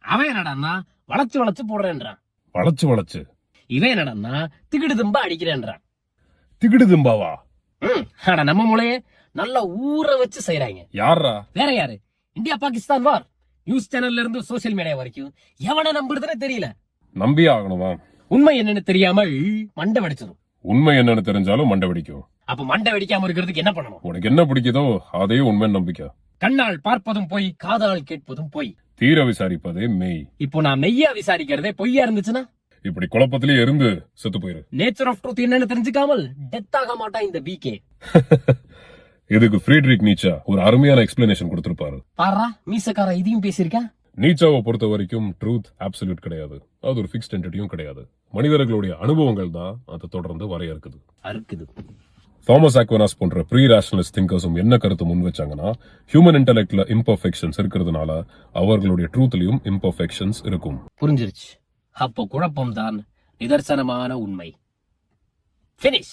அவன் என்னடான்னா வளைச்சு வளைச்சு போடுறேன்றான். வளைச்சு இவன் என்னடான்னா திகிடு திம்பா அடிக்கிறேன்றான். திகிடு திம்பாவா? ஆனா நம்ம மூளையே நல்லா ஊற வச்சு செய்யறாங்க. யாரா? வேற யாரு? இந்தியா பாகிஸ்தான் வார். நியூஸ் சேனல்ல இருந்து சோசியல் மீடியா வரைக்கும் எவனை நம்புறதுன்னு தெரியல. நம்பியே ஆகணுமா? உண்மை என்னன்னு தெரியாமல் மண்டை வெடிச்சிடும். உண்மை என்னன்னு தெரிஞ்சாலும் மண்டை வெடிக்கும். அப்ப மண்டை வெடிக்காம இருக்கிறதுக்கு என்ன பண்ணணும்? உனக்கு என்ன பிடிக்குதோ அதே உண்மை நம்பிக்கை. கண்ணால் பார்ப்பதும் போய், காதால் கேட்பதும் போய், தீர விசாரிப்பதே மெய். இப்போ நான் மெய்யா விசாரிக்கிறதே பொய்யா இருந்துச்சுன்னா இப்படி குழப்பத்திலேயே இருந்து செத்து போயிரு. நேச்சர் ஆஃப் ட்ரூத் என்னன்னு தெரிஞ்சுக்காமல் டெத் ஆக மாட்டான் இந்த பிகே. இதுக்கு ஃப்ரீட்ரிக் நீச்சா ஒரு அருமையான எக்ஸ்பிளனேஷன் கொடுத்திருப்பாரு. பாரா மீசக்கார இதையும் பேசியிருக்கா. நீச்சாவை பொறுத்த வரைக்கும் ட்ரூத் அப்சல்யூட் கிடையாது, அது ஒரு ஃபிக்ஸ்ட் என்டிட்டியும் கிடையாது. மனிதர்களுடைய அனுபவங்கள் தான் அதை தொடர்ந்து வரையறுக்குது. தாமஸ் ஆக்வனாஸ் போன்ற ப்ரீ ரேஷனலிஸ்ட் திங்கர்ஸும் என்ன கருத்து முன் வச்சாங்கன்னா, ஹியூமன் இன்டெலெக்ட்ல இம்பர்ஃபெக்ஷன்ஸ் இருக்கிறதுனால அவர்களுடைய ட்ரூத்லயும் இம்பர்ஃபெக்ஷன்ஸ் இருக்கும். புரிஞ்சிருச்சு. அப்போ குழப்பம் தான் நிதர்சனமான உண்மை. Finish.